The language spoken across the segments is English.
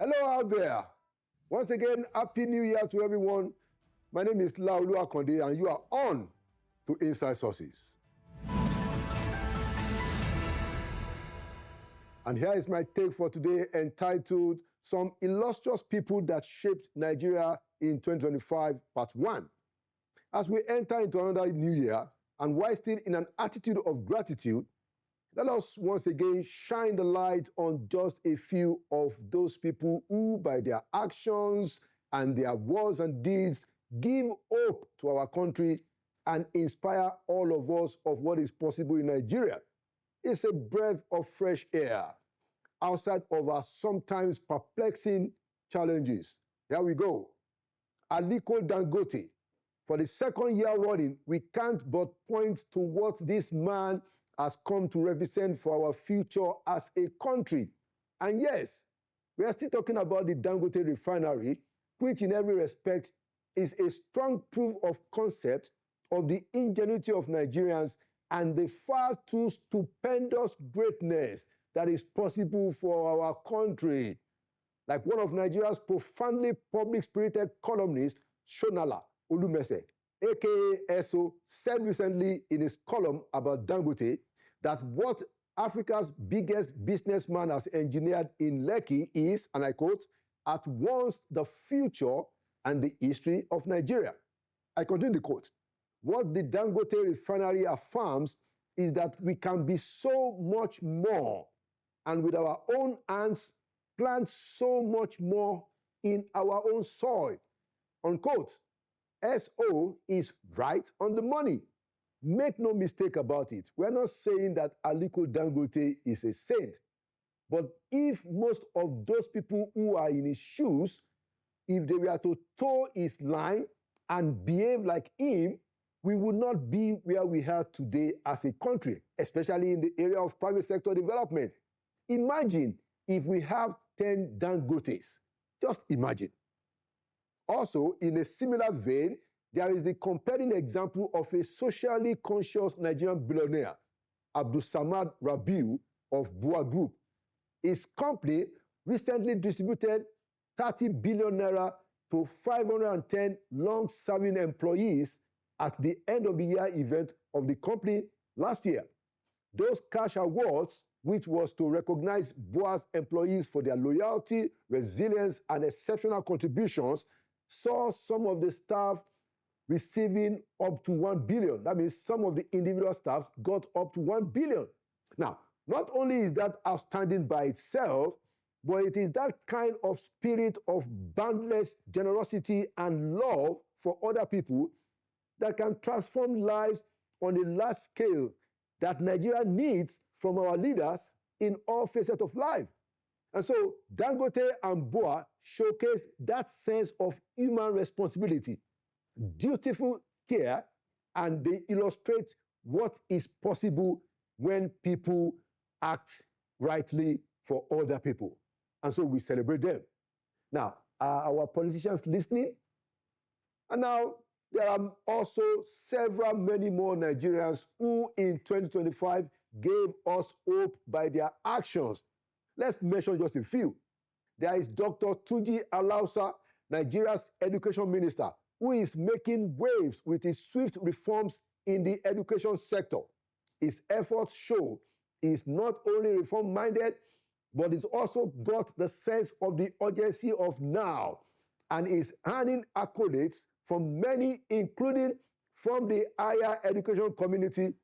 Hello out there. Once again, Happy New Year to everyone. My name is Laolu Akonde, and you are on to Inside Sources. And here is my take for today, entitled Some Illustrious People That Shaped Nigeria in 2025, Part 1. As we enter into another new year, and while still in an attitude of gratitude, let us once again shine the light on just a few of those people who, by their actions and their words and deeds, give hope to our country and inspire all of us of what is possible in Nigeria. It's a breath of fresh air outside of our sometimes perplexing challenges. Here we go. Aliko Dangote. For the second year running, we can't but point to what this man has come to represent for our future as a country. And yes, we are still talking about the Dangote refinery, which in every respect is a strong proof of concept of the ingenuity of Nigerians and the far too stupendous greatness that is possible for our country. Like one of Nigeria's profoundly public-spirited columnists, Shonala Olumese, aka SO, said recently in his column about Dangote that what Africa's biggest businessman has engineered in Lekki is, and I quote, at once the future and the history of Nigeria. I continue the quote. What the Dangote refinery affirms is that we can be so much more, and with our own hands, plant so much more in our own soil. Unquote. SO is right on the money. Make no mistake about it. We're not saying that Aliko Dangote is a saint. But if most of those people who are in his shoes, if they were to toe his line and behave like him, we would not be where we are today as a country, especially in the area of private sector development. Imagine if we have 10 Dangotes. Just imagine. Also, in a similar vein, there is the compelling example of a socially conscious Nigerian billionaire, Abdulsamad Rabiu of Bua Group. His company recently distributed 30 billion naira to 510 long-serving employees at the end of the year event of the company last year. Those cash awards, which was to recognize Bua's employees for their loyalty, resilience, and exceptional contributions, saw some of the staff receiving up to 1 billion. That means some of the individual staff got up to 1 billion. Now, not only is that outstanding by itself, but it is that kind of spirit of boundless generosity and love for other people that can transform lives on a large scale that Nigeria needs from our leaders in all facets of life. And so Dangote and Bua showcase that sense of human responsibility, dutiful care, and they illustrate what is possible when people act rightly for other people. And so we celebrate them. Now, are our politicians listening? And now, there are also many more Nigerians who in 2025 gave us hope by their actions. Let's mention just a few. There is Dr. Tunji Alausa, Nigeria's education minister, who is making waves with his swift reforms in the education sector. His efforts show he is not only reform-minded, but he's also got the sense of the urgency of now and is earning accolades from many, including from the higher education community,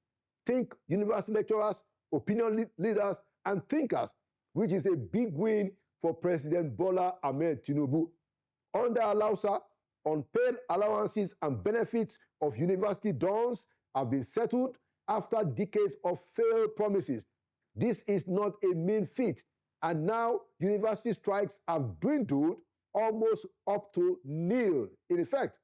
think university lecturers, opinion leaders, and thinkers, which is a big win for President Bola Ahmed Tinubu. Under Alausa, unpaid allowances and benefits of university dons have been settled after decades of failed promises. This is not a mean feat, and now university strikes have dwindled almost up to nil in effect.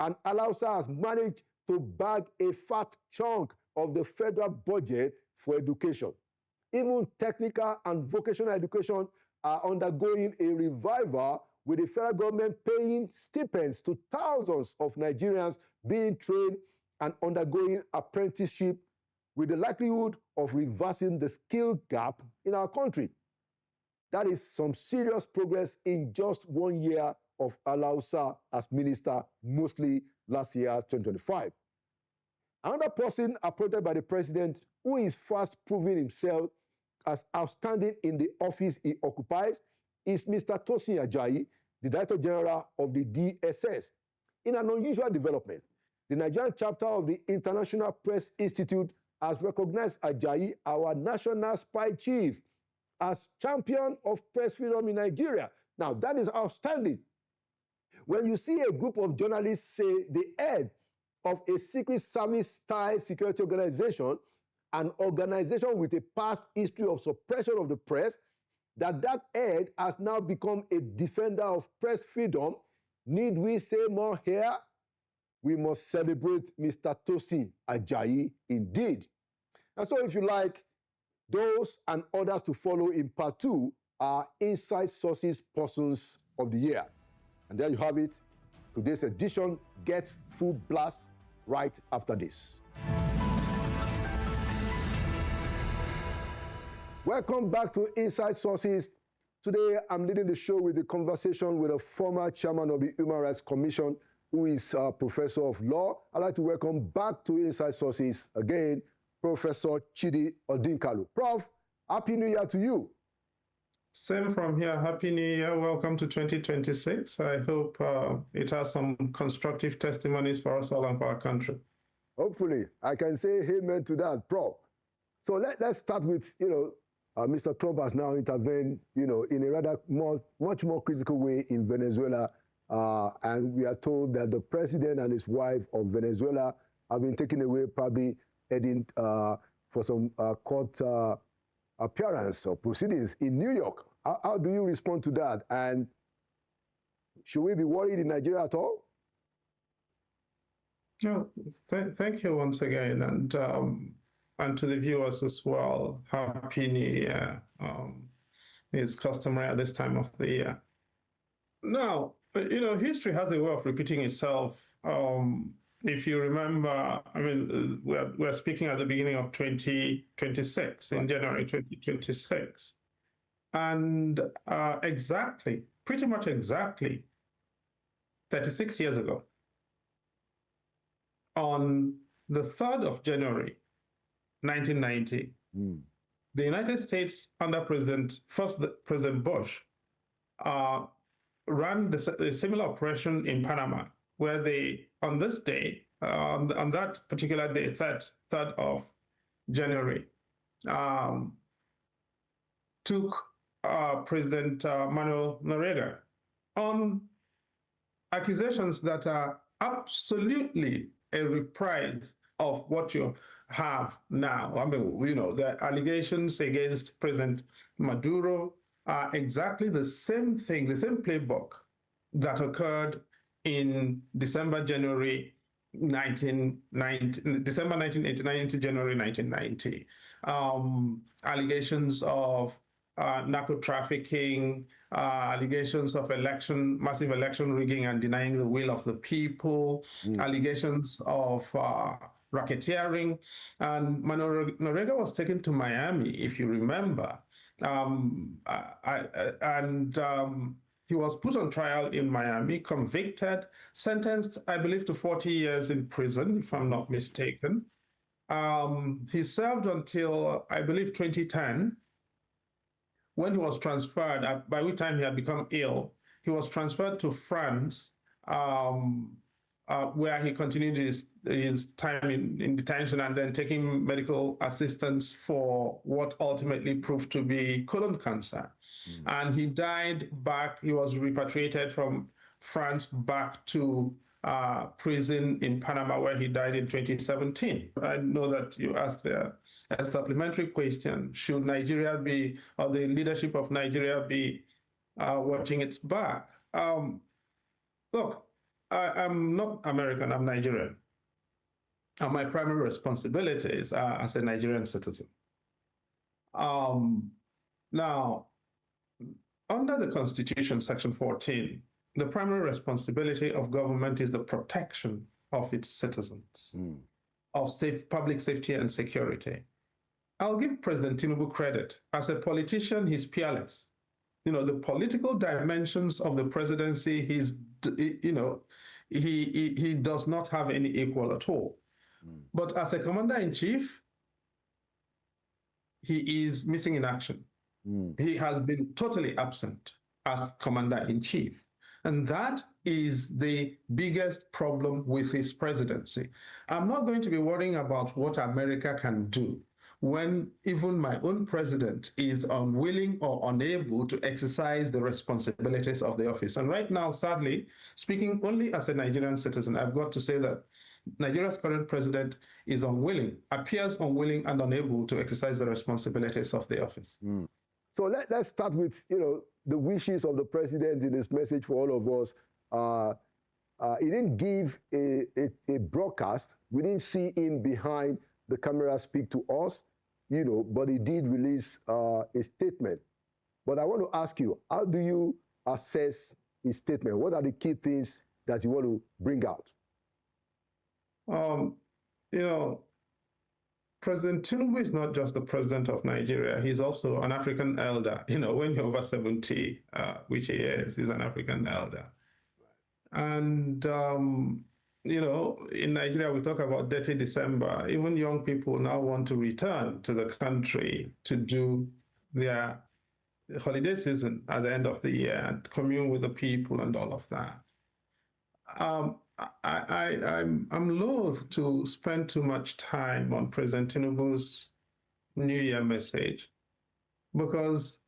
And Alausa has managed to bag a fat chunk of the federal budget for education. Even technical and vocational education are undergoing a revival, with the federal government paying stipends to thousands of Nigerians being trained and undergoing apprenticeship, with the likelihood of reversing the skill gap in our country. That is some serious progress in just 1 year of Alausa as minister, mostly last year, 2025. Another person appointed by the president who is fast proving himself as outstanding in the office he occupies is Mr. Tosin Ajayi, the Director General of the DSS. In an unusual development, the Nigerian chapter of the International Press Institute has recognized Ajayi, our national spy chief, as champion of press freedom in Nigeria. Now, that is outstanding. When you see a group of journalists say the head of a Secret Service-style security organization, an organization with a past history of suppression of the press, that head has now become a defender of press freedom, need we say more here? We must celebrate Mr. Tosin Ajayi indeed. And so if you like, those and others to follow in part 2 are Inside Sources Persons of the Year. And there you have it. Today's edition gets full blast right after this. Welcome back to Inside Sources. Today, I'm leading the show with a conversation with a former chairman of the Human Rights Commission, who is a professor of law. I'd like to welcome back to Inside Sources again, Professor Chidi Odinkalu. Prof, Happy New Year to you. Same from here. Happy New Year. Welcome to 2026. I hope it has some constructive testimonies for us all and for our country. Hopefully. I can say amen to that, Prof. So let's start with, Mr. Trump has now intervened, in a rather much more critical way in Venezuela. And we are told that the president and his wife of Venezuela have been taken away, probably heading for some court appearance or proceedings in New York. How do you respond to that? And should we be worried in Nigeria at all? No, thank you once again. And to the viewers as well, Happy New Year. It's customary at this time of the year. Now, history has a way of repeating itself. If you remember, we're speaking at the beginning of 2026, in January 2026. And pretty much exactly 36 years ago, on the 3rd of January, 1990, the United States under President Bush ran a similar operation in Panama, where they, on this day, on that particular day, 3rd of January, took President Manuel Noriega on accusations that are absolutely a reprise of what you have now. The allegations against President Maduro are exactly the same thing, the same playbook that occurred in December 1989 into January 1990. Allegations of narco trafficking, allegations of massive election rigging and denying the will of the people, allegations of racketeering. And Manuel Noriega was taken to Miami, if you remember. He was put on trial in Miami, convicted, sentenced, I believe, to 40 years in prison, if I'm not mistaken. He served until, I believe, 2010, when he was transferred, by which time he had become ill. He was transferred to France, where he continued his time in detention and then taking medical assistance for what ultimately proved to be colon cancer. And he died back, he was repatriated from France back to prison in Panama, where he died in 2017. I know that you asked a supplementary question: should Nigeria be, or the leadership of Nigeria be watching its back? Look, I'm not American, I'm Nigerian. And my primary responsibilities are as a Nigerian citizen. Now, under the Constitution, Section 14, the primary responsibility of government is the protection of its citizens, of public safety and security. I'll give President Tinubu credit. As a politician, he's peerless. the political dimensions of the presidency, he does not have any equal at all. But as a commander-in-chief, he is missing in action. He has been totally absent as commander-in-chief. And that is the biggest problem with his presidency. I'm not going to be worrying about what America can do when even my own president is unwilling or unable to exercise the responsibilities of the office. And right now, sadly, speaking only as a Nigerian citizen, I've got to say that Nigeria's current president is appears unwilling and unable to exercise the responsibilities of the office. So let's start with, the wishes of the president in his message for all of us. He didn't give a broadcast. We didn't see him behind the camera speak to us, but he did release a statement. But I want to ask you, how do you assess his statement? What are the key things that you want to bring out? President Tinubu is not just the president of Nigeria. He's also an African elder. When you're over 70, which he is, he's an African elder. And, in Nigeria, we talk about Dirty December. Even young people now want to return to the country to do their holiday season at the end of the year and commune with the people and all of that. I'm loath to spend too much time on President Tinubu's New Year message because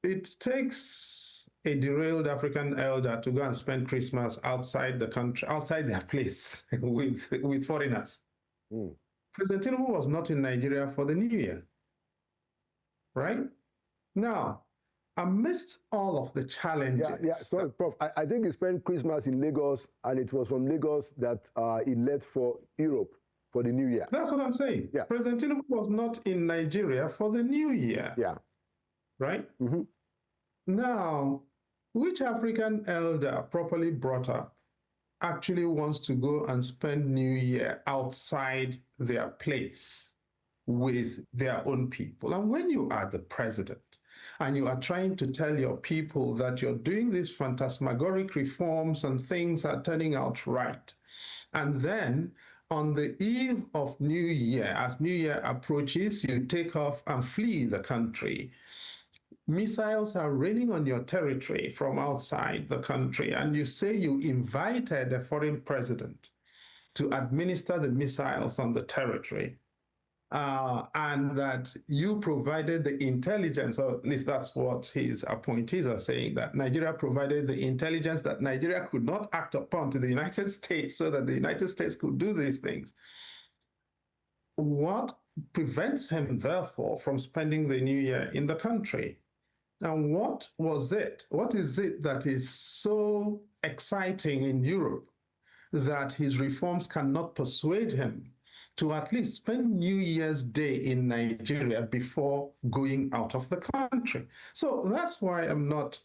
it takes a derailed African elder to go and spend Christmas outside the country, outside their place with foreigners. President Tinubu was not in Nigeria for the New Year, right? Now, amidst all of the challenges. Sorry, Prof. I think he spent Christmas in Lagos, and it was from Lagos that he left for Europe for the New Year. That's what I'm saying. Yeah. President Tinubu was not in Nigeria for the New Year. Yeah. Right? Now, which African elder properly brought up actually wants to go and spend New Year outside their place with their own people? And when you are the president, and you are trying to tell your people that you're doing these phantasmagoric reforms and things are turning out right. And then on the eve of New Year, as New Year approaches, you take off and flee the country. Missiles are raining on your territory from outside the country, and you say you invited a foreign president to administer the missiles on the territory. And that you provided the intelligence, or at least that's what his appointees are saying, that Nigeria provided the intelligence that Nigeria could not act upon to the United States so that the United States could do these things. What prevents him, therefore, from spending the New Year in the country? And what was it? What is it that is so exciting in Europe that his reforms cannot persuade him to at least spend New Year's Day in Nigeria before going out of the country? So that's why I'm not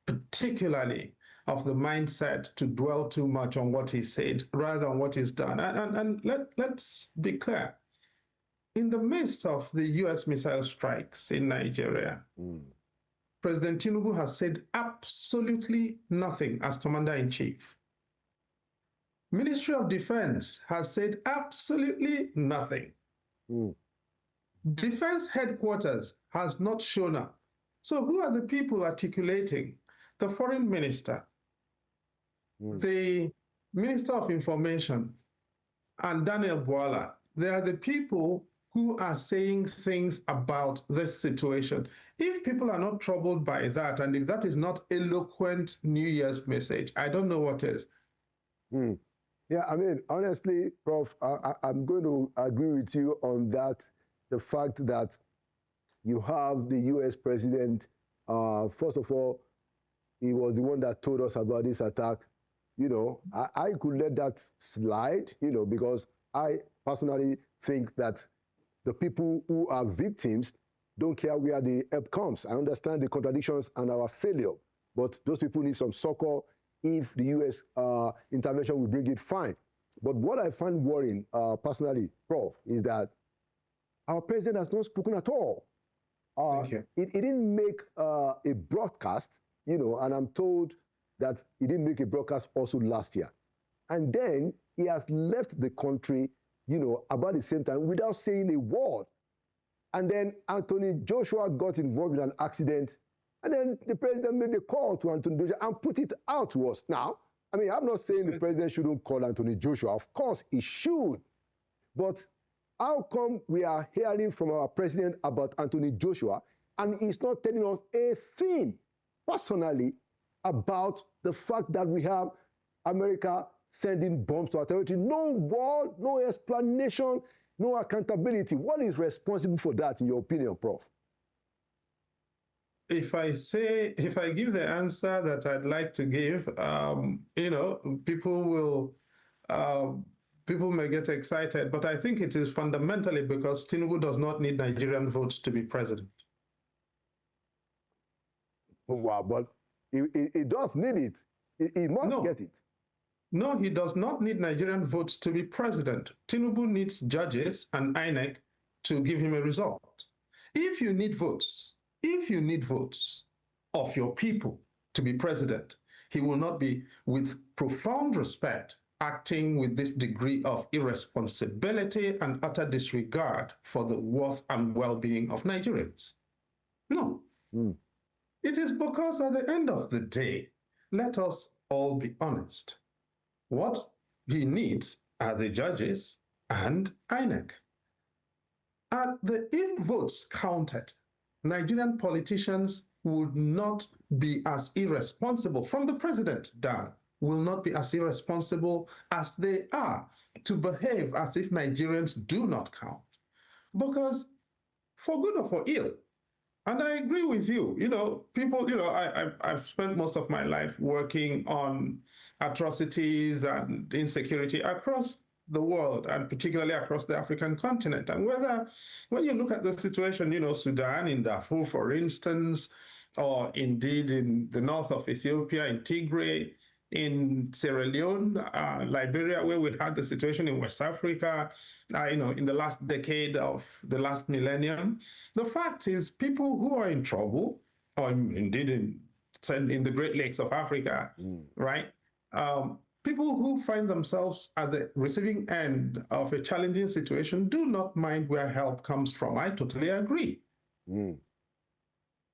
particularly of the mindset to dwell too much on what he said rather than what he's done. And let's be clear. In the midst of the US missile strikes in Nigeria, President Tinubu has said absolutely nothing as commander-in-chief. Ministry of Defense has said absolutely nothing. Defense headquarters has not shown up. So who are the people articulating? The foreign minister, the Minister of Information, and Daniel Bwala. They are the people who are saying things about this situation. If people are not troubled by that, and if that is not eloquent New Year's message, I don't know what is. Yeah, I mean, honestly, Prof, I'm going to agree with you on that. The fact that you have the US president, first of all, he was the one that told us about this attack. I could let that slide, because I personally think that the people who are victims don't care where the help comes. I understand the contradictions and our failure, but those people need some succor. If the U.S. intervention will bring it, fine. But what I find worrying, personally, Prof, is that our president has not spoken at all. Thank you. He didn't make a broadcast, and I'm told that he didn't make a broadcast also last year. And then he has left the country, about the same time without saying a word. And then Anthony Joshua got involved in an accident. And then the president made a call to Anthony Joshua and put it out to us. Now, I mean, I'm not saying the president shouldn't call Anthony Joshua. Of course, he should. But how come we are hearing from our president about Anthony Joshua and he's not telling us a thing personally about the fact that we have America sending bombs to our territory? No word, no explanation, no accountability. What is responsible for that, in your opinion, Prof? If I give the answer that I'd like to give, people may get excited, but I think it is fundamentally because Tinubu does not need Nigerian votes to be president. Wow, but he does need it. He must get it. No, he does not need Nigerian votes to be president. Tinubu needs judges and INEC to give him a result. If you need votes of your people to be president, he will not be, with profound respect, acting with this degree of irresponsibility and utter disregard for the worth and well-being of Nigerians. No. It is because at the end of the day, let us all be honest. What he needs are the judges and INEC. If votes counted, Nigerian politicians would not be as irresponsible, from the president down, will not be as irresponsible as they are to behave as if Nigerians do not count. Because for good or for ill, and I agree with you, people, I've spent most of my life working on atrocities and insecurity across the world, and particularly across the African continent. And when you look at the situation, Sudan, in Darfur, for instance, or indeed in the north of Ethiopia, in Tigray, in Sierra Leone, Liberia, where we had the situation in West Africa, in the last decade of the last millennium, the fact is people who are in trouble, or indeed in the Great Lakes of Africa, right? People who find themselves at the receiving end of a challenging situation do not mind where help comes from. I totally agree.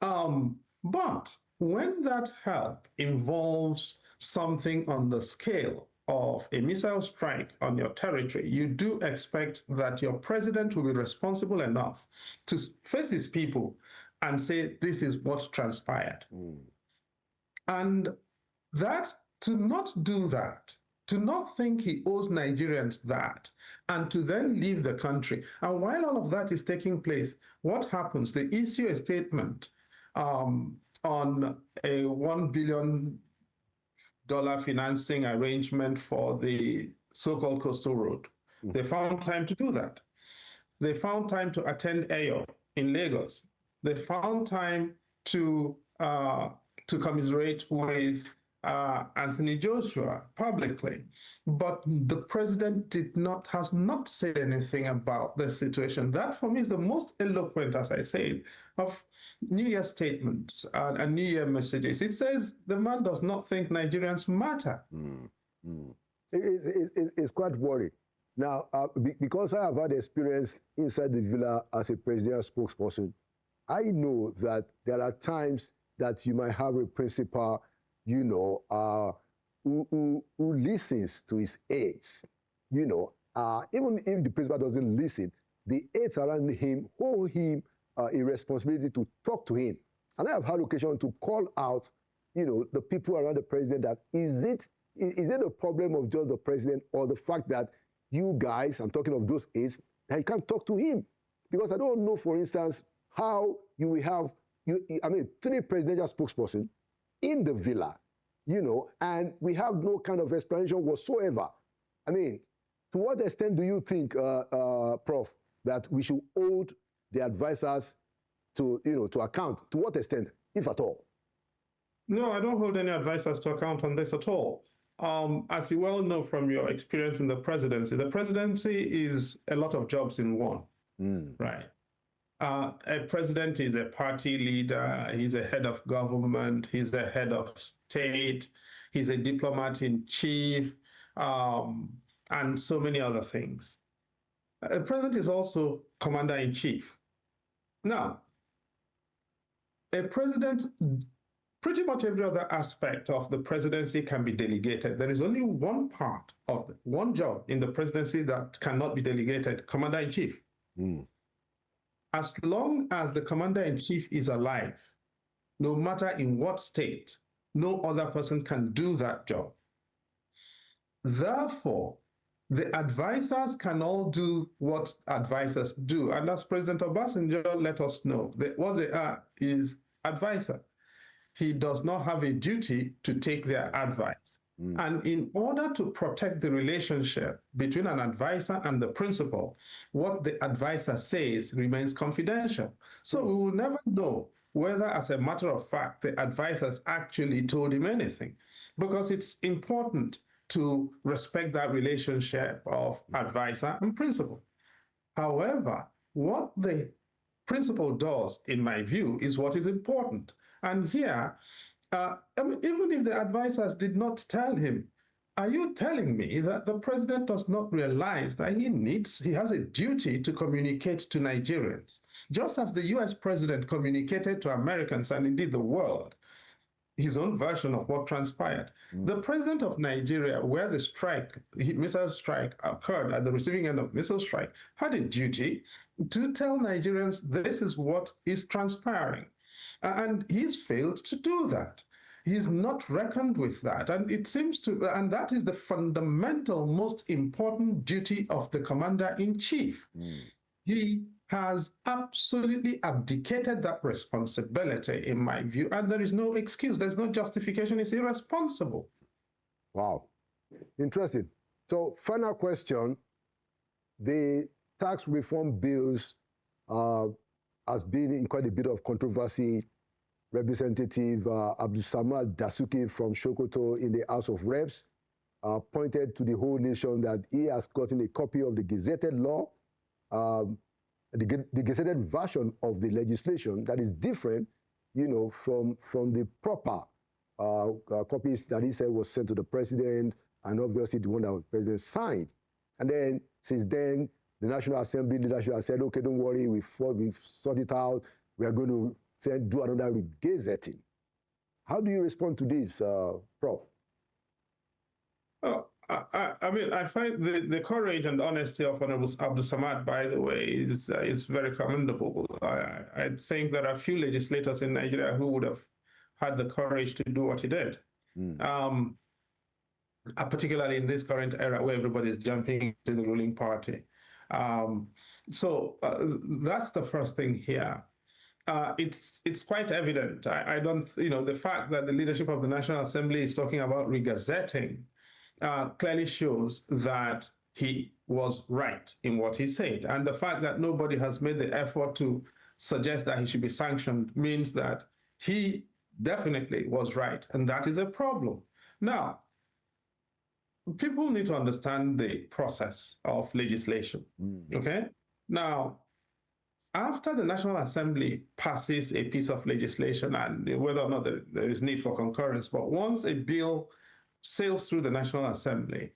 But when that help involves something on the scale of a missile strike on your territory, you do expect that your president will be responsible enough to face his people and say, this is what transpired. And that, to not do that, to not think he owes Nigerians that, and to then leave the country. And while all of that is taking place, what happens? They issue a statement on a $1 billion financing arrangement for the so-called coastal road. They found time to do that. They found time to attend AO in Lagos. They found time to commiserate with Anthony Joshua publicly, but the president has not said anything about the situation. That, for me, is the most eloquent, as I said, of New Year statements and New Year messages. It says the man does not think Nigerians matter. It's quite worrying. Now, because I have had experience inside the villa as a presidential spokesperson, I know that there are times that you might have a principal, who listens to his aides. Even if the principal doesn't listen, the aides around him hold him a responsibility to talk to him. And I have had occasion to call out, the people around the president that is it a problem of just the president or the fact that you guys, I'm talking of those aides, that you can't talk to him? Because I don't know, for instance, how you will have, 3 presidential spokespersons in the villa, and we have no kind of explanation whatsoever. To what extent do you think, Prof, that we should hold the advisors to account? To what extent, if at all? No, I don't hold any advisors to account on this at all. As you well know from your experience in the presidency is a lot of jobs in one, right? A president is a party leader, he's a head of government, he's the head of state, he's a diplomat in chief, and so many other things. A president is also commander in chief. Now, a president, pretty much every other aspect of the presidency can be delegated. There is only one part of one job in the presidency that cannot be delegated: commander in chief. As long as the commander-in-chief is alive, no matter in what state, no other person can do that job. Therefore, the advisors can all do what advisors do. And as President Obasanjo let us know, what they are is advisor. He does not have a duty to take their advice. And in order to protect the relationship between an advisor and the principal, what the advisor says remains confidential. So we will never know whether, as a matter of fact, the advisors actually told him anything, because it's important to respect that relationship of advisor and principal. However, what the principal does, in my view, is what is important. And here, even if the advisors did not tell him, are you telling me that the president does not realize that he has a duty to communicate to Nigerians? Just as the US president communicated to Americans and indeed the world his own version of what transpired. The president of Nigeria, where the missile strike occurred at the receiving end of missile strike, had a duty to tell Nigerians this is what is transpiring. And he's failed to do that. He's not reckoned with that. And it seems to, and that is the fundamental, most important duty of the commander-in-chief. He has absolutely abdicated that responsibility, in my view, and there is no excuse. There's no justification. It's irresponsible. Wow. Interesting. So, final question. The tax reform bills has been in quite a bit of controversy. Representative Abdulsamad Dasuki from Sokoto in the House of Reps pointed to the whole nation that he has gotten a copy of the gazetted law, the gazetted version of the legislation that is different, from the proper copies that he said was sent to the president, and obviously the one that the president signed. And then, since then, the National Assembly leadership has said, okay, don't worry, we've sorted it out. We are going to do another gazetting. How do you respond to this, Prof? Well, I mean, I find the courage and honesty of Honorable Abdulsamad, by the way, is very commendable. I think there are few legislators in Nigeria who would have had the courage to do what he did, particularly in this current era where everybody is jumping to the ruling party. So that's the first thing here. It's quite evident. I don't, the fact that the leadership of the National Assembly is talking about regazetting clearly shows that he was right in what he said. And the fact that nobody has made the effort to suggest that he should be sanctioned means that he definitely was right. And that is a problem. Now, people need to understand the process of legislation, okay? Now, after the National Assembly passes a piece of legislation, and whether or not there is need for concurrence, but once a bill sails through the National Assembly,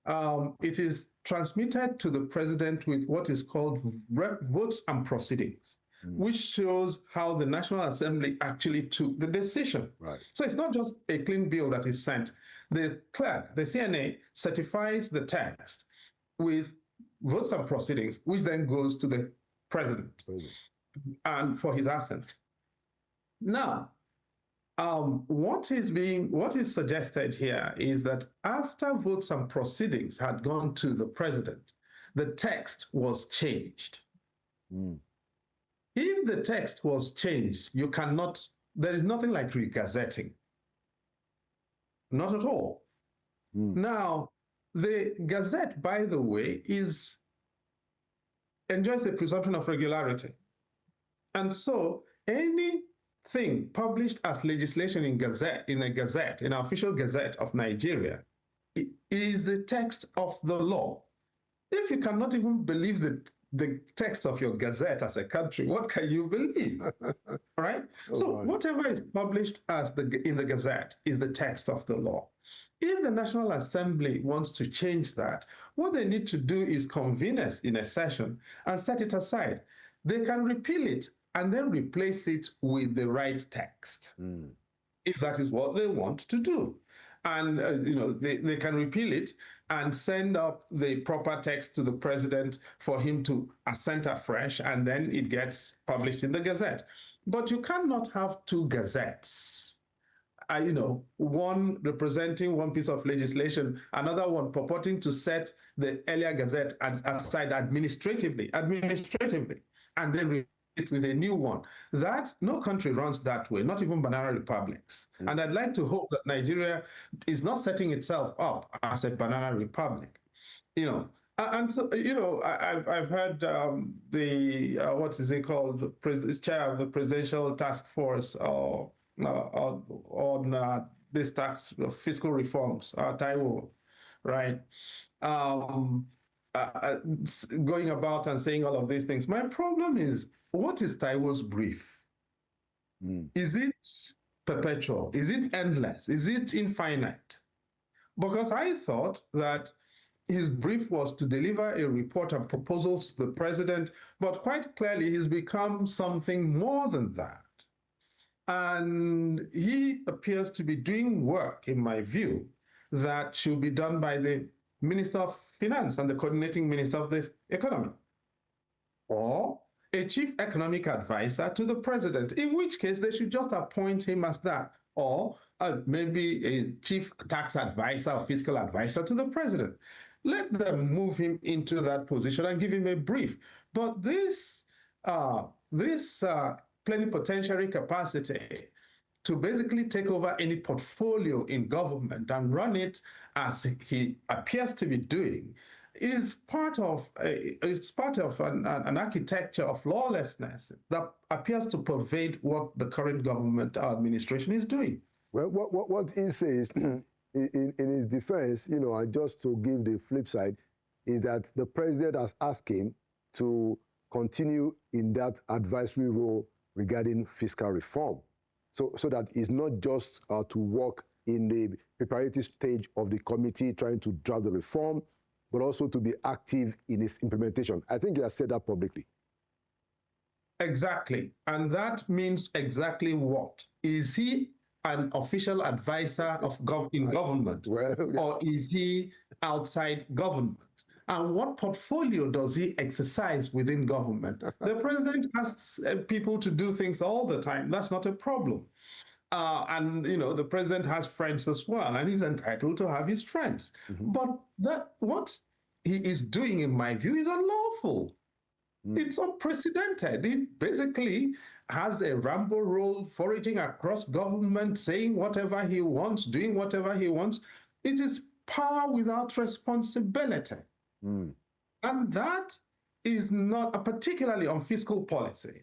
it is transmitted to the president with what is called votes and proceedings, which shows how the National Assembly actually took the decision. Right. So it's not just a clean bill that is sent. The clerk, the CNA, certifies the text with votes and proceedings, which then goes to the president and for his assent. Now, what is suggested here is that after votes and proceedings had gone to the president, the text was changed. If the text was changed, there is nothing like regazetting. Not at all. Now, the Gazette, by the way, enjoys a presumption of regularity. And so anything published as legislation in an official gazette of Nigeria, is the text of the law. If you cannot even believe the text of your gazette as a country, what can you believe? All right? So whatever is published as in the gazette is the text of the law. If the National Assembly wants to change that, what they need to do is convene us in a session and set it aside. They can repeal it and then replace it with the right text, if that is what they want to do. And they can repeal it and send up the proper text to the president for him to assent afresh, and then it gets published in the Gazette. But you cannot have two gazettes. One representing one piece of legislation, another one purporting to set the earlier Gazette aside administratively, and then replace it with a new one. That no country runs that way, not even banana republics. And I'd like to hope that Nigeria is not setting itself up as a banana republic. And so I've heard what is it called, the chair of the presidential task force on this tax fiscal reforms, Taiwo, right? Going about and saying all of these things. My problem is, what is Taiwo's brief? Is it perpetual? Is it endless? Is it infinite? Because I thought that his brief was to deliver a report and proposals to the president, but quite clearly he's become something more than that. And he appears to be doing work, in my view, that should be done by the Minister of Finance and the coordinating Minister of the Economy, or a chief economic advisor to the president, in which case they should just appoint him as that, or maybe a chief tax advisor or fiscal advisor to the president. Let them move him into that position and give him a brief. But this plenipotentiary capacity to basically take over any portfolio in government and run it as he appears to be doing is part of an architecture of lawlessness that appears to pervade what the current government administration is doing. Well, what he says in his defense, and just to give the flip side, is that the president has asked him to continue in that advisory role regarding fiscal reform, so that it's not just to work in the preparatory stage of the committee trying to draft the reform, but also to be active in its implementation. I think he has said that publicly. Exactly. And that means exactly what? Is he an official advisor in government? Well, yeah. Or is he outside government? And what portfolio does he exercise within government? The president asks people to do things all the time. That's not a problem. And the president has friends as well, and he's entitled to have his friends. But what he is doing, in my view, is unlawful. It's unprecedented. He basically has a Rambo role, foraging across government, saying whatever he wants, doing whatever he wants. It is power without responsibility. And that is not, particularly on fiscal policy.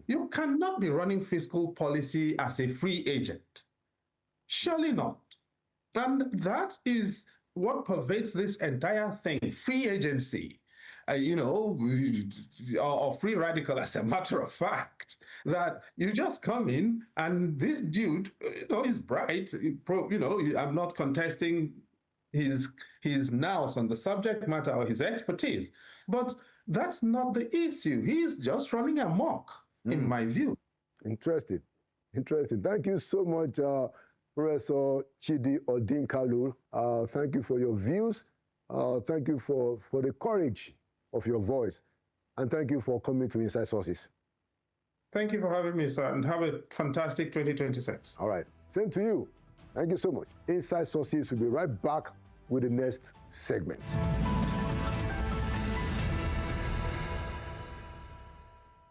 You cannot be running fiscal policy as a free agent. Surely not. And that is what pervades this entire thing, free agency, or free radical, as a matter of fact, that you just come in and this dude, is bright. I'm not contesting his nous on the subject matter or his expertise, but that's not the issue. He's just running amok, in my view. Interesting. Thank you so much, Professor Chidi Odinkalu. Thank you for your views. Thank you for the courage of your voice. And thank you for coming to Inside Sources. Thank you for having me, sir, and have a fantastic 2026. All right. Same to you. Thank you so much. Inside Sources will be right back with the next segment.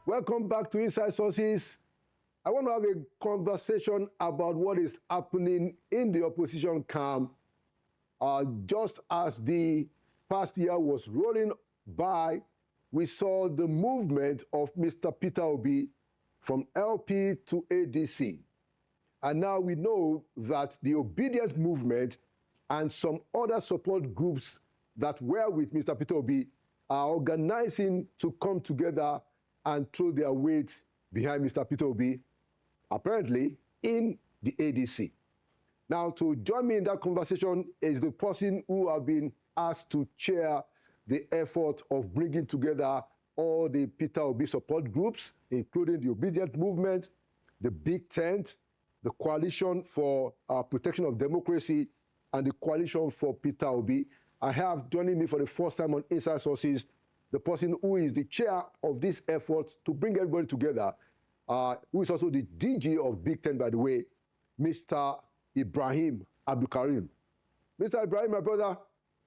Welcome back to Inside Sources. I want to have a conversation about what is happening in the opposition camp. Just as the past year was rolling by, we saw the movement of Mr. Peter Obi from LP to ADC. And now we know that the Obidient movement and some other support groups that were with Mr. Peter Obi are organizing to come together and throw their weight behind Mr. Peter Obi, apparently in the ADC. Now, to join me in that conversation is the person who have been asked to chair the effort of bringing together all the Peter Obi support groups, including the Obidient movement, the Big Tent, the Coalition for Protection of Democracy, and the Coalition for Peter Obi. I have joining me for the first time on Inside Sources the person who is the chair of this effort to bring everybody together, who is also the DG of Big Tent, by the way, Mr. Ibrahim Abdulkarim. Mr. Ibrahim, my brother,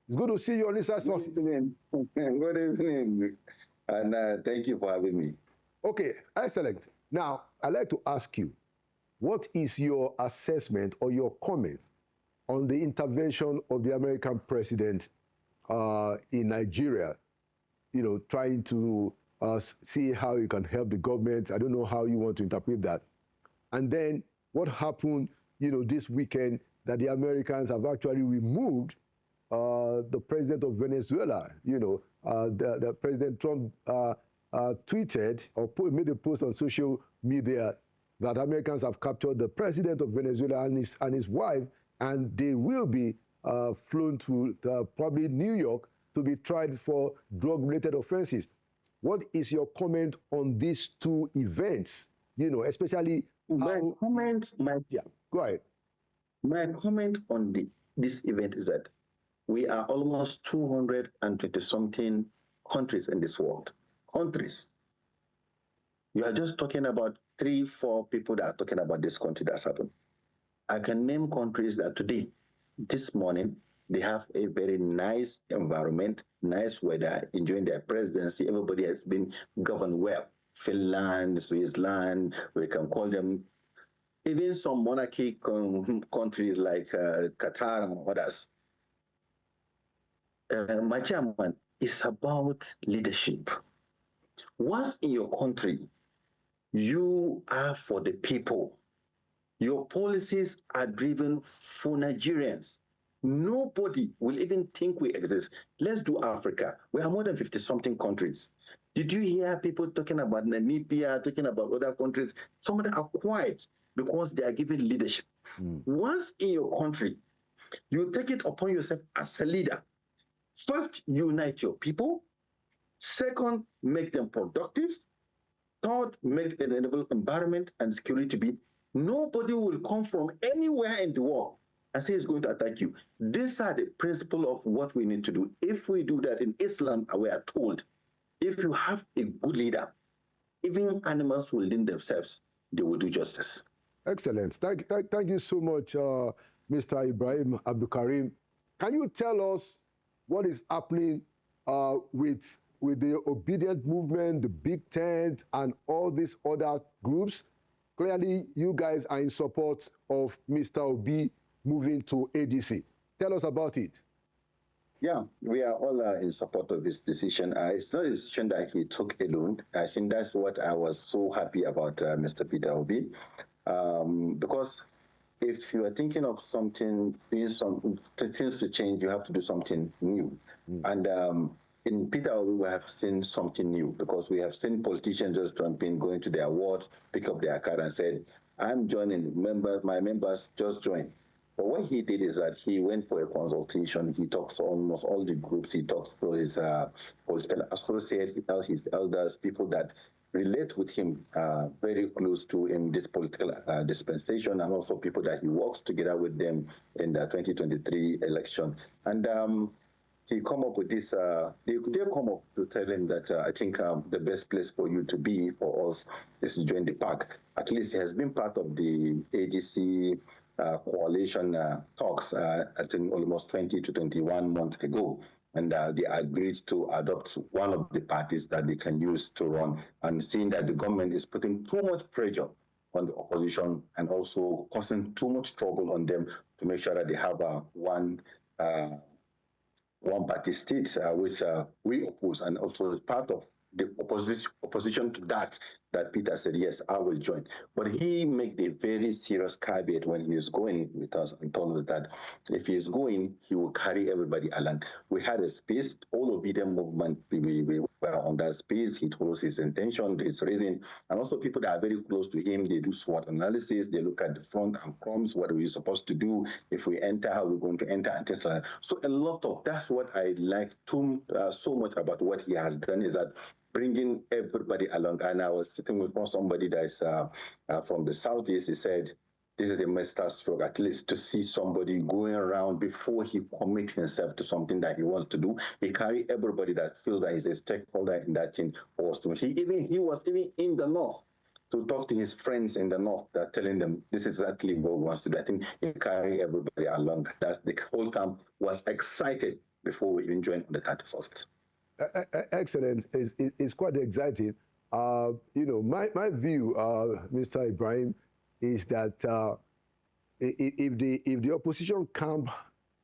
it's good to see you on Inside Sources. Good evening. Good evening. And thank you for having me. Okay, excellent. Now, I'd like to ask you, what is your assessment or your comments on the intervention of the American president in Nigeria, you know, trying to see how you can help the government? I don't know how you want to interpret that. And then what happened, you know, this weekend that the Americans have actually removed the president of Venezuela. You know, the President Trump tweeted or made a post on social media that Americans have captured the president of Venezuela and his wife, and they will be flown to probably New York to be tried for drug-related offenses. What is your comment on these two events? You know, especially Go ahead. My comment on this event is that we are almost 220-something countries in this world. Countries. You are just talking about 3-4 people that are talking about this country that's happened. I can name countries that today, this morning, they have a very nice environment, nice weather, enjoying their presidency. Everybody has been governed well. Finland, Switzerland, we can call them, even some monarchy countries like Qatar and others. My chairman, is about leadership. Once in your country, you are for the people. Your policies are driven for Nigerians. Nobody will even think we exist. Let's do Africa. We are more than 50-something countries. Did you hear people talking about Namibia, talking about other countries? Some of them are quiet because they are given leadership. Once in your country, you take it upon yourself as a leader. First, unite your people. Second, make them productive. Third, make an enable environment and security be. Nobody will come from anywhere in the world and say it's going to attack you. These are the principles of what we need to do. If we do that in Islam, we are told, if you have a good leader, even animals will lead themselves, they will do justice. Excellent. Thank you so much, Mr. Ibrahim Abdulkarim. Can you tell us what is happening with the Obidient movement, the Big Tent, and all these other groups? Clearly, you guys are in support of Mr. Obi moving to ADC. Tell us about it. Yeah, we are all in support of this decision. It's not a decision that he took alone. I think that's what I was so happy about Mr. Peter Obi. Because if you are thinking of something, doing some things to change, you have to do something new. And in Peter Obi, we have seen something new because we have seen politicians just jumping, going to their ward, pick up their card and said, I'm joining, my members just join. But what he did is that he went for a consultation. He talks to almost all the groups. He talks to his political associates, his elders, people that relate with him very close to in this political dispensation, and also people that he works together with them in the 2023 election. And he come up with this, they come up to tell him that I think the best place for you to be for us is to join the park. At least he has been part of the ADC coalition talks, I think almost 20 to 21 months ago. And they agreed to adopt one of the parties that they can use to run, and seeing that the government is putting too much pressure on the opposition and also causing too much trouble on them to make sure that they have one party state, which we oppose, and also as part of the opposition to that that Peter said, yes, I will join. But he made a very serious caveat when he was going with us and told us that if he is going, he will carry everybody along. We had a space, all Obidient movement, we were on that space. He told us his intention, his reason, and also people that are very close to him, they do SWOT analysis, they look at the front and crumbs, what are we supposed to do if we enter, how we're going to enter, and things like that. So a lot of, that's what I like so much about what he has done, is that bringing everybody along. And I was sitting with somebody that's from the Southeast. He said, this is a master stroke, at least to see somebody going around before he commit himself to something that he wants to do. He carry everybody that feels that he's a stakeholder in that thing. He was even in the North to talk to his friends in the North, that telling them this is exactly what he wants to do. I think he carry everybody along. That the whole camp was excited before we even joined on the 31st. Excellent. It's quite exciting. My view, Mr. Ibrahim, is that if the opposition camp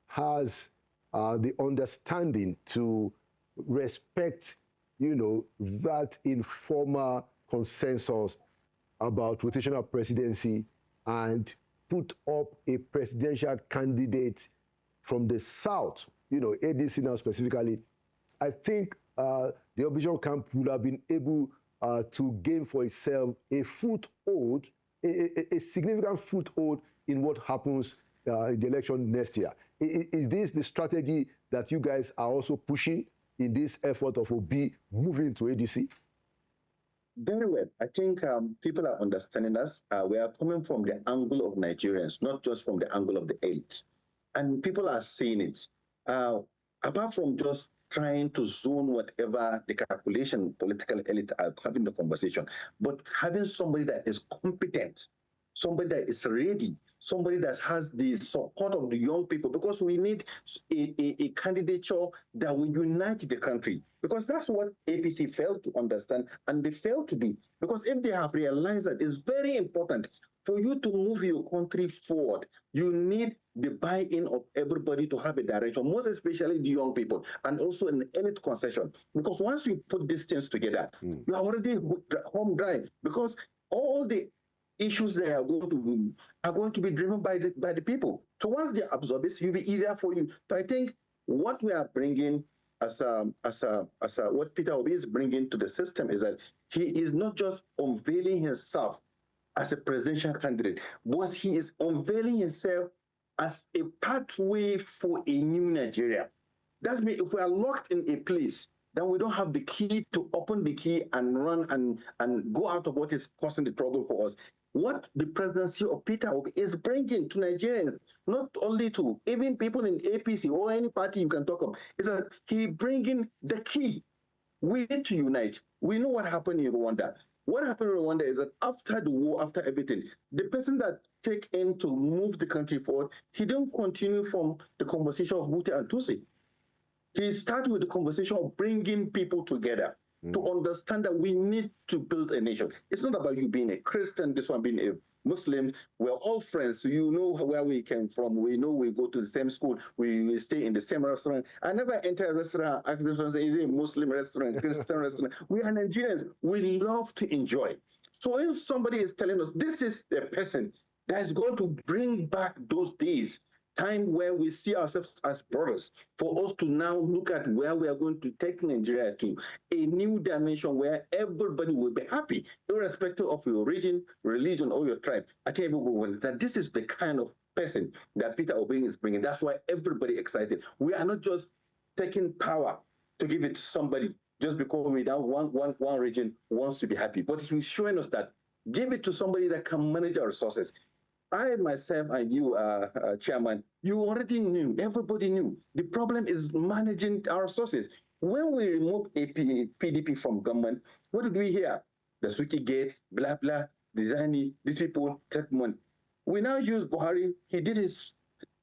has the understanding to respect, that informal consensus about rotational presidency and put up a presidential candidate from the South, ADC now specifically, I think the opposition camp would have been able to gain for itself a foothold, a significant foothold in what happens in the election next year. Is this the strategy that you guys are also pushing in this effort of Obi moving to ADC? Very well. I think people are understanding us. We are coming from the angle of Nigerians, not just from the angle of the elite. And people are seeing it. Apart from just trying to zone whatever the calculation political elite are having the conversation, but having somebody that is competent, somebody that is ready, somebody that has the support of the young people, because we need a candidature that will unite the country, because that's what APC failed to understand, and they failed to do. Because if they have realized that it's very important for you to move your country forward, you need the buy-in of everybody to have a direction, most especially the young people, and also an elite concession. Because once you put these things together, you are already home dry, because all the issues that are going to be driven by the people. So once they absorb it, it will be easier for you. So I think what we are bringing as what Peter Obi is bringing to the system is that he is not just unveiling himself as a presidential candidate, but he is unveiling himself as a pathway for a new Nigeria. That means if we are locked in a place, then we don't have the key to open the key and run and go out of what is causing the trouble for us. What the presidency of Peter Obi is bringing to Nigerians, not only to even people in APC or any party you can talk of, is that he bringing the key. We need to unite. We know what happened in Rwanda. What happened in Rwanda is that after the war, after everything, the person that take in to move the country forward, he didn't continue from the conversation of Hutu and Tutsi. He started with the conversation of bringing people together to understand that we need to build a nation. It's not about you being a Christian, this one being a Muslim. We're all friends. So you know where we came from. We know we go to the same school. We stay in the same restaurant. I never enter a restaurant, ask the person, is it a Muslim restaurant, Christian restaurant? We are Nigerians. We love to enjoy. So if somebody is telling us this is the person that is going to bring back those days, time where we see ourselves as brothers, for us to now look at where we are going to take Nigeria to, a new dimension where everybody will be happy, irrespective of your origin, religion, or your tribe. I think everybody will understand this is the kind of person that Peter Obi is bringing. That's why everybody excited. We are not just taking power to give it to somebody just because we now one region wants to be happy, but he's showing us that give it to somebody that can manage our resources. I myself and you, Chairman, you already knew, everybody knew. The problem is managing our resources. When we remove PDP from government, what did we hear? The Suki Gate, blah, blah, Designy, these people take money. We now use Buhari, he did his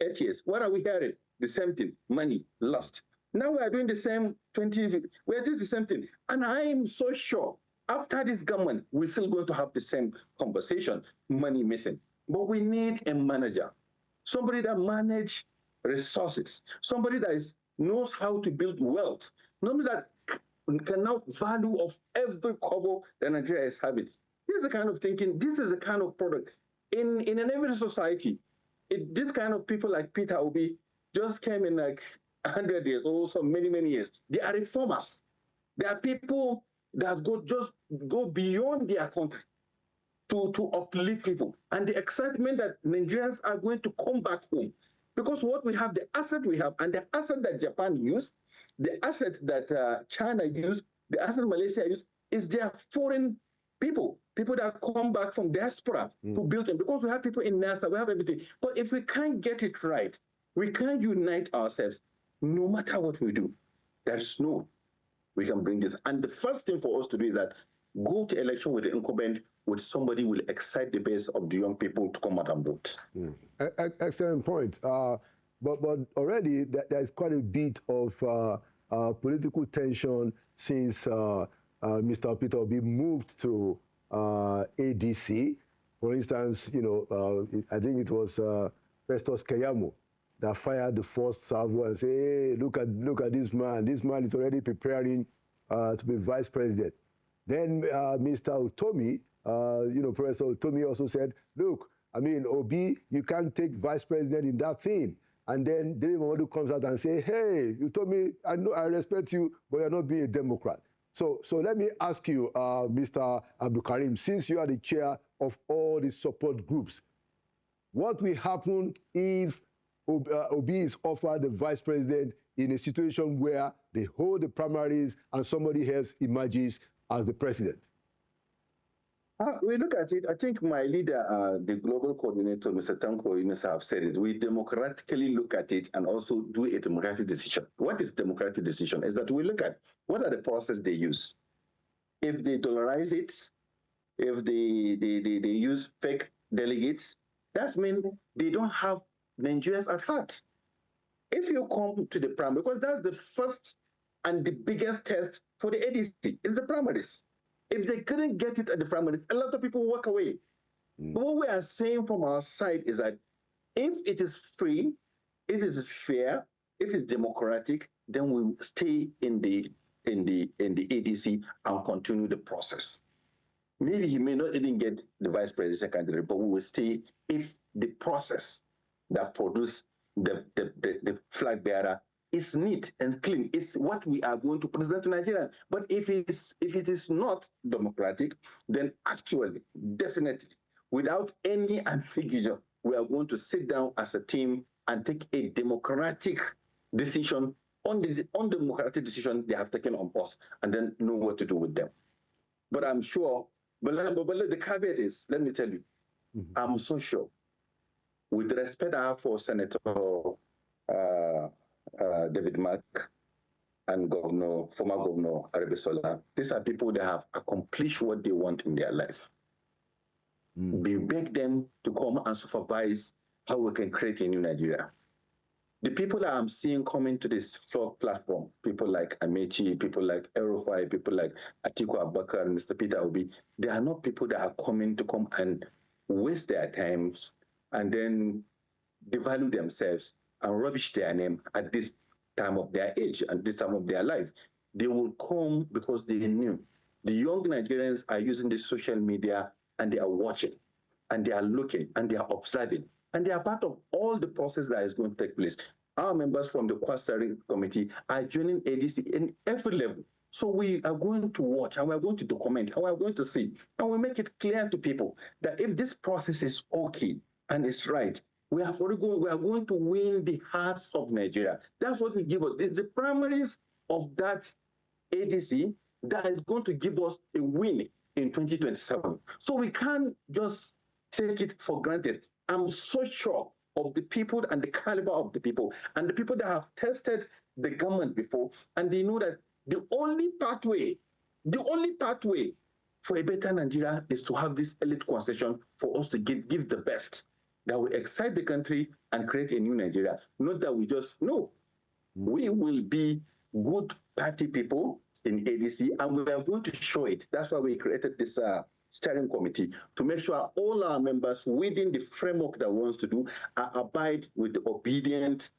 8 years. What are we hearing? The same thing, money lost. Now we are doing the same 20, we are doing the same thing. And I am so sure, after this government, we're still going to have the same conversation, money missing. But we need a manager, somebody that manages resources, somebody that knows how to build wealth, not that can now value of every cover that Nigeria is having. This is the kind of thinking, this is the kind of product. In an every society, this kind of people like Peter Obi just came in like 100 years, also many, many years. They are reformers. They are people that go beyond their country to uplift people. And the excitement that Nigerians are going to come back home. Because what we have, the asset we have, and the asset that Japan used, the asset that China used, the asset Malaysia used, is their foreign people that come back from diaspora to build them. Because we have people in NASA, we have everything. But if we can't get it right, we can't unite ourselves, no matter what we do, there is no we can bring this. And the first thing for us to do is that go to election with the incumbent, with somebody who will excite the base of the young people to come out and vote. Excellent point. But already there is quite a bit of political tension since Mr. Peter Obi moved to ADC. For instance, I think it was Festus Keyamo that fired the first salvo and say, hey, look at this man. This man is already preparing to be vice president. Then Mr. Utomi, Professor Utomi also said, look, I mean, Obi, you can't take vice president in that thing. And then David Mamadou comes out and say, hey, you told me, I know I respect you, but you're not being a Democrat. So let me ask you, Mr. Abdul Karim, since you are the chair of all the support groups, what will happen if Obi is offered the vice president in a situation where they hold the primaries and somebody else emerges as the president? We look at it, I think my leader, the global coordinator, Mr. Tanko Yunus, have said it. We democratically look at it and also do a democratic decision. What is democratic decision? Is that we look at what are the processes they use. If they dollarize it, if they use fake delegates, that means they don't have Nigerians at heart. If you come to the primary, because that's the first and the biggest test for the ADC, is the primaries. If they couldn't get it at the primaries, a lot of people walk away. But what we are saying from our side is that if it is free, if it is fair, if it's democratic, then we stay in the ADC and continue the process. Maybe he may not even get the vice presidential candidate, but we will stay if the process that produce the flag bearer is neat and clean. It's what we are going to present to Nigeria. But if it is not democratic, then actually, definitely, without any ambiguity, we are going to sit down as a team and take a democratic decision on the democratic decision they have taken on us, and then know what to do with them. But I'm sure, but the caveat is, let me tell you, I'm so sure, with the respect I have for Senator David Mark and former Governor Arebesola, these are people that have accomplished what they want in their life. We beg them to come and supervise how we can create a new Nigeria. The people that I'm seeing coming to this platform, people like Amechi, people like Erufai, people like Atiku Abubakar and Mr. Peter Obi, they are not people that are coming to come and waste their time and then devalue themselves and rubbish their name at this time of their age and this time of their life. They will come because they knew. The young Nigerians are using the social media and they are watching and they are looking and they are observing and they are part of all the process that is going to take place. Our members from the Steering Committee are joining ADC in every level. So we are going to watch and we're going to document and we're going to see and we make it clear to people that if this process is okay and it's right, we are going to win the hearts of Nigeria. That's what we give us. It's the primaries of that ADC that is going to give us a win in 2027. So we can't just take it for granted. I'm so sure of the people and the caliber of the people and the people that have tested the government before, and they know that the only pathway for a better Nigeria is to have this elite concession for us to give the best that will excite the country and create a new Nigeria. Not that we just know. We will be good party people in ADC, and we are going to show it. That's why we created this steering committee to make sure all our members within the framework that wants to do abide with the obedient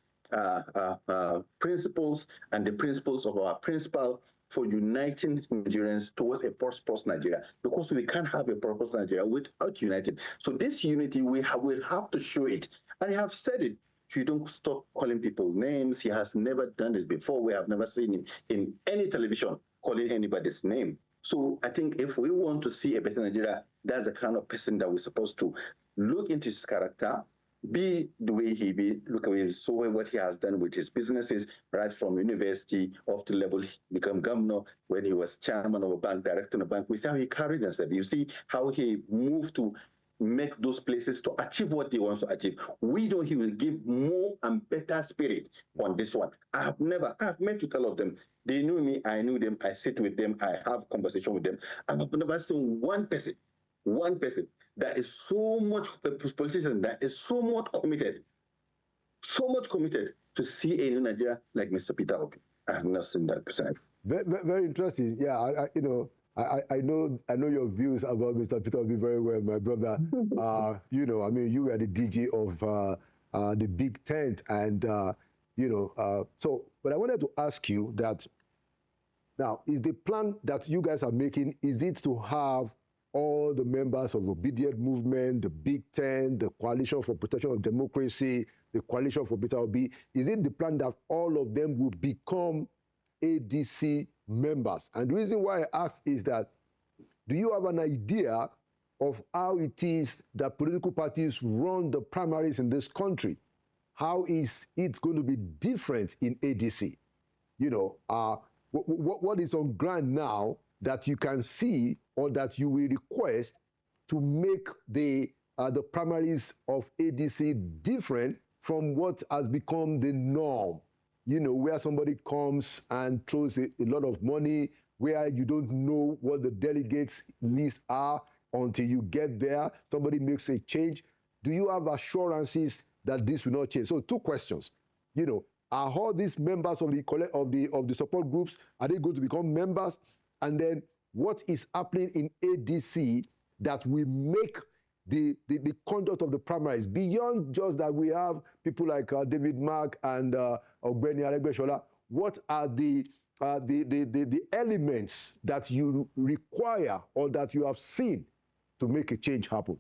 principles and the principles of our principal for uniting Nigerians towards a prosperous Nigeria, because we can't have a prosperous Nigeria without uniting. So this unity, we will have to show it. And I have said it. You don't stop calling people names. He has never done this before. We have never seen him in any television calling anybody's name. So I think if we want to see a better Nigeria, that's the kind of person that we're supposed to look into his character, be the way he be, look at so what he has done with his businesses, right from university up to level, he become governor, when he was chairman of a bank, director of a bank. We see how he carried himself. You see how he moved to make those places to achieve what he wants to achieve. We know he will give more and better spirit on this one. I have met with all of them. They knew me, I knew them, I sit with them, I have conversation with them. I have never seen one person that is so much, a politician that is so much committed to see a new Nigeria like Mr. Peter Obi. I have not seen that person. Very, very interesting. Yeah, I know your views about Mr. Peter Obi very well, my brother. You were the DG of the Big Tent, and but I wanted to ask you that now, is the plan that you guys are making, is it to have all the members of the Obidient movement, the Big Tent, the Coalition for Protection of Democracy, the Coalition for Peter Obi, is it the plan that all of them will become ADC members? And the reason why I ask is that, do you have an idea of how it is that political parties run the primaries in this country? How is it going to be different in ADC? What is on ground now that you can see or that you will request to make the primaries of ADC different from what has become the norm? Where somebody comes and throws a lot of money, where you don't know what the delegates lists are until you get there. Somebody makes a change. Do you have assurances that this will not change? So 2 questions. Are all these members of the support groups, are they going to become members? And then what is happening in ADC that will make the conduct of the primaries, beyond just that we have people like David Mark and Ogbeni Aregbesola? What are the elements that you require or that you have seen to make a change happen?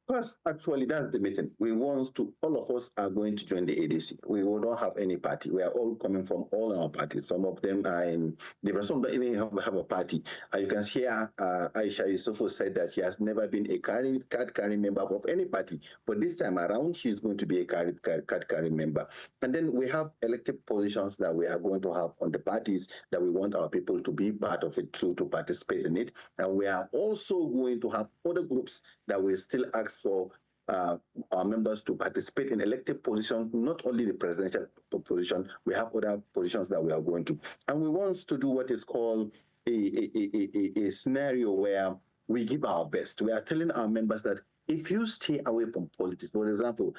First, actually, that's the meeting. All of us are going to join the ADC. We will not have any party. We are all coming from all our parties. Some of them are in different, some don't even have a party. You can hear Aisha Yusufu said that she has never been a card-carrying member of any party. But this time around, she's going to be a card-carrying member. And then we have elected positions that we are going to have on the parties that we want our people to be part of it too, to participate in it. And we are also going to have other groups that will still ask for our members to participate in elected positions, not only the presidential position. We have other positions that we are going to. And we want to do what is called a scenario where we give our best. We are telling our members that if you stay away from politics, for example,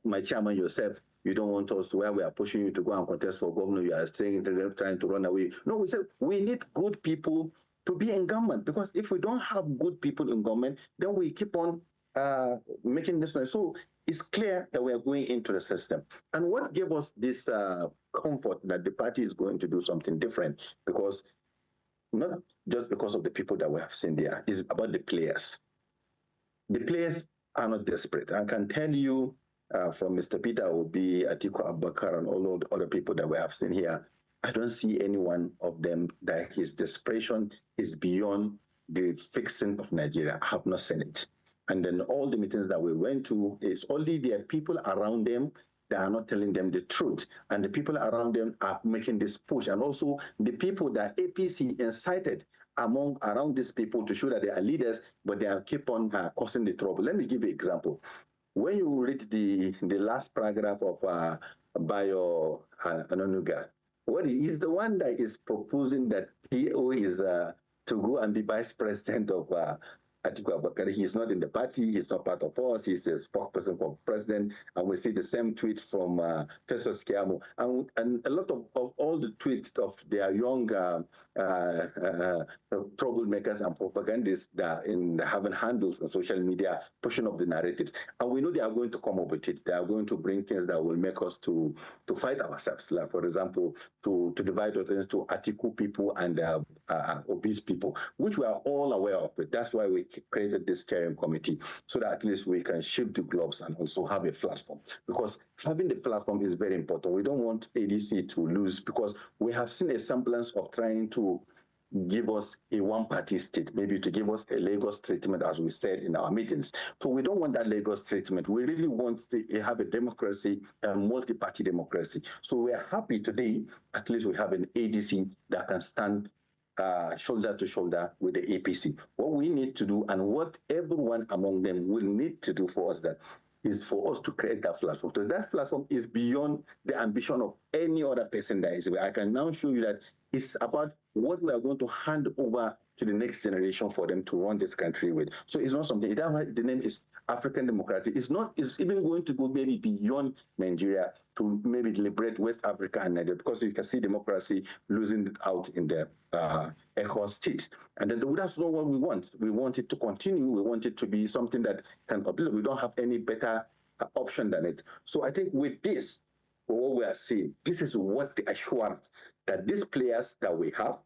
my chairman, yourself, you don't want us to, where we are pushing you to go and contest for governor, you are staying trying to run away. No, we said we need good people to be in government, because if we don't have good people in government, then we keep on making this noise. So it's clear that we are going into the system. And what gave us this comfort that the party is going to do something different, because not just because of the people that we have seen there, it's about the players. The players are not desperate. I can tell you from Mr. Peter Obi, Atiku Abubakar, and all the other people that we have seen here, I don't see any one of them that his desperation is beyond the fixing of Nigeria. I have not seen it. And then all the meetings that we went to, is only there are people around them that are not telling them the truth. And the people around them are making this push. And also the people that APC incited around these people to show that they are leaders, but they are keep on causing the trouble. Let me give you an example. When you read the last paragraph of Bayo Anonuga, what is the one that is proposing that PO is to go and be vice president of Atiku Abubakar. He's not in the party. He's not part of us. He's a spokesperson for president. And we see the same tweet from Festus Keyamo. And a lot of all the tweets of their young troublemakers and propagandists that in having handles on social media, pushing up the narratives. And we know they are going to come up with it. They are going to bring things that will make us to fight ourselves. Like, for example, to divide us into Atiku people and obese people, which we are all aware of. But that's why we created this steering committee, so that at least we can shift the gloves and also have a platform. Because having the platform is very important. We don't want ADC to lose, because we have seen a semblance of trying to give us a one-party state, maybe to give us a Lagos treatment, as we said in our meetings. So we don't want that Lagos treatment. We really want to have a democracy, a multi-party democracy. So we are happy today, at least we have an ADC that can stand shoulder to shoulder with the APC. What we need to do, and what everyone among them will need to do for us, that is for us to create that platform. So that platform is beyond the ambition of any other person that is there. I can now show you that it's about what we are going to hand over to the next generation for them to run this country with. So it's not something, that's why the name is African Democracy. It's even going to go maybe beyond Nigeria to maybe liberate West Africa and Nigeria, because you can see democracy losing out in the echo state. And then that's not what we want. We want it to continue. We want it to be something that can build. We don't have any better option than it. So I think with this, what we are seeing, this is what the assurance that these players that we have,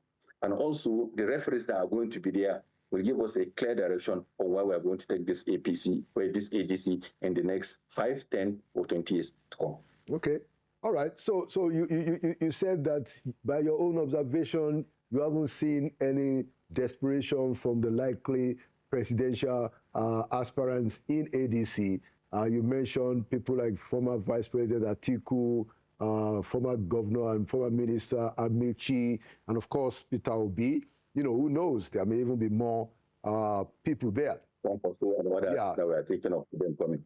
and also the referees that are going to be there, will give us a clear direction on where we are going to take this APC, or this ADC, in the next 5, 10, or 20 years to come. Okay. All right. So you said that by your own observation, you haven't seen any desperation from the likely presidential aspirants in ADC. You mentioned people like former Vice President Atiku, former governor and former minister Amici, and of course Peter Obi. You know, who knows? There may even be more people there. That we are taking up to them coming.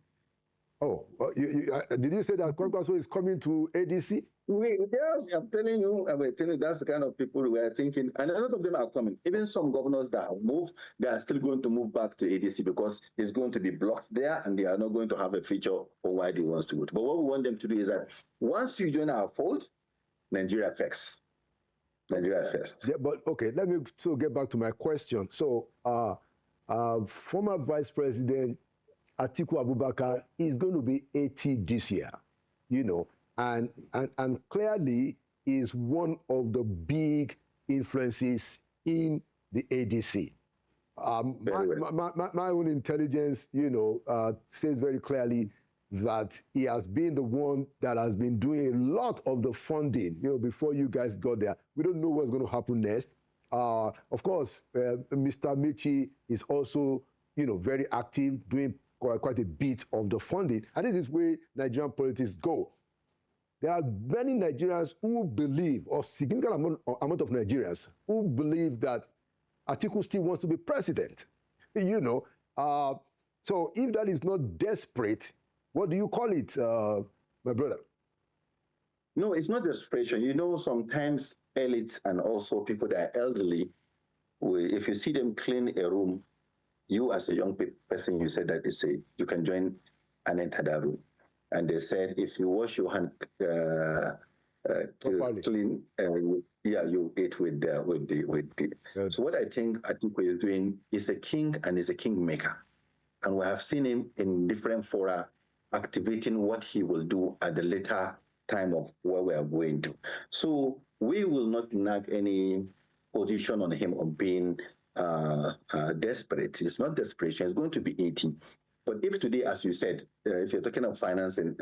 Oh, did you say that Kwankwaso is coming to ADC? Yes, I'm telling you, that's the kind of people we are thinking. And a lot of them are coming. Even some governors that have moved, they are still going to move back to ADC, because it's going to be blocked there, and they are not going to have a feature on why they want to go to. But what we want them to do is that once you join our fold, Nigeria first. Nigeria first. Yeah, but okay, let me get back to my question. So, former Vice President Atiku Abubakar is going to be 80 this year, you know, and clearly is one of the big influences in the ADC. My own intelligence, you know, says very clearly that he has been the one that has been doing a lot of the funding, you know, before you guys got there. We don't know what's going to happen next. Of course, Mr. Michi is also, you know, very active, doing quite a bit of the funding. And this is where Nigerian politics go. There are many Nigerians who believe, or significant amount of Nigerians, who believe that Atiku still wants to be president. You know, so if that is not desperate, what do you call it, my brother? No, it's not desperation. You know, sometimes elites and also people that are elderly, if you see them clean a room, you as a young person, you said that you can join and enter that room. And they said, if you wash your hand clean, you eat with the. Yes. So what I think Atiku is doing is a king, and is a kingmaker. And we have seen him in different fora activating what he will do at the later time of where we are going to. So we will not nag any position on him on being desperate. It's not desperation. It's going to be 80. But if today, as you said, if you're talking of financing,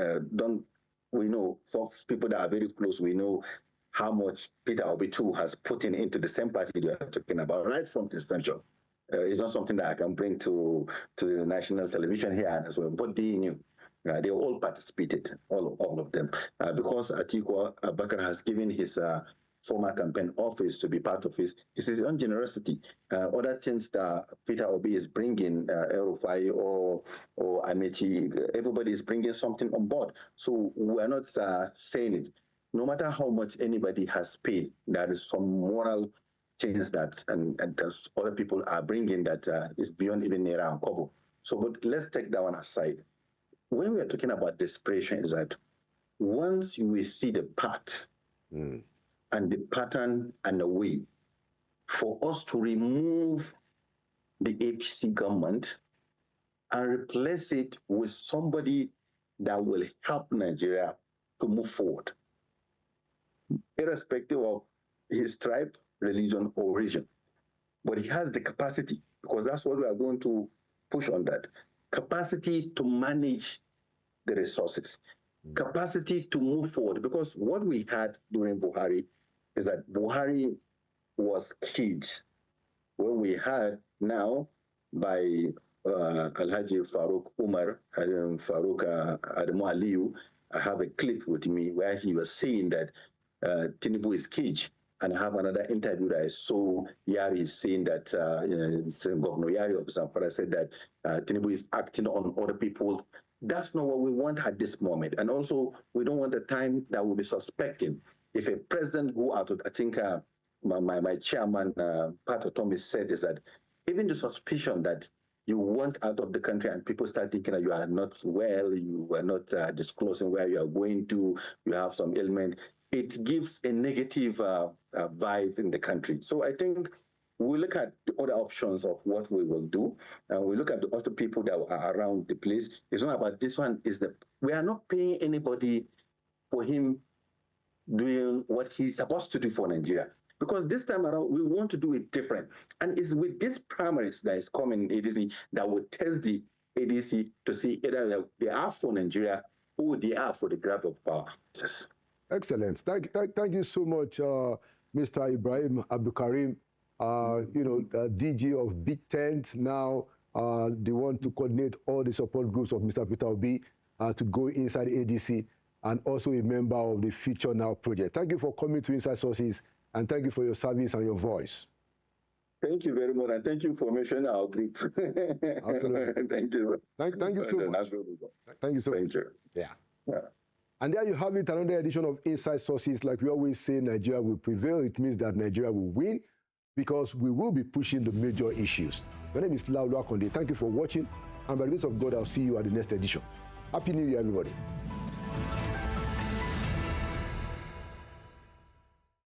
we know for people that are very close, we know how much Peter Obi too has put into the same party we are talking about right from inception. It's not something that I can bring to the national television here as well, but they knew. They all participated, all of them, because Atiku Abubakar has given his former campaign office to be part of his own generosity. Other things that Peter Obi is bringing, El-Rufai or Amechi, everybody is bringing something on board. So we're not saying it. No matter how much anybody has paid, there is some moral things that and other people are bringing that is beyond even Naira and Kobo. So, but let's take that one aside. When we are talking about desperation, is that once you will see the path and the pattern and the way for us to remove the APC government and replace it with somebody that will help Nigeria to move forward, irrespective of his tribe, religion, or region. But he has the capacity, because that's what we are going to push on, that capacity to manage the resources, capacity to move forward. Because what we had during Buhari is that Buhari was killed. What we had now by Alhaji Farouk Umar, Farouk Adamu Aliyu, I have a clip with me where he was saying that Tinubu is caged. And I have another interview that I saw Yari saying that Governor Yari of Zamfara said that Tinubu is acting on other people. That's not what we want at this moment. And also, we don't want the time that we'll be suspecting. If a president go out, I think my chairman, Pat Thomas, said is that even the suspicion that you want out of the country and people start thinking that you are not well, you are not disclosing where you are going to, you have some ailment, it gives a negative vibe in the country. So I think we look at the other options of what we will do, and we look at the other people that are around the place. It's not about this one. We are not paying anybody for him doing what he's supposed to do for Nigeria. Because this time around, we want to do it different. And it's with these primaries that is coming in ADC that will test the ADC to see either they are for Nigeria or they are for the grab of power. Yes. Excellent. Thank you so much, Mr. Ibrahim Abdulkarim, DG of Big Tent, now they want to coordinate all the support groups of Mr. Peter Obi to go inside ADC, and also a member of the Future Now project. Thank you for coming to Inside Sources, and thank you for your service and your voice. Thank you very much, and thank you for mentioning our group. Absolutely. Thank you. Thank you so much. Thank you so much. Thank you. Yeah. Yeah. And there you have it, another edition of Inside Sources. Like we always say, Nigeria will prevail. It means that Nigeria will win, because we will be pushing the major issues. My name is Laulu Akonde. Thank you for watching, and by the grace of God, I'll see you at the next edition. Happy New Year, everybody.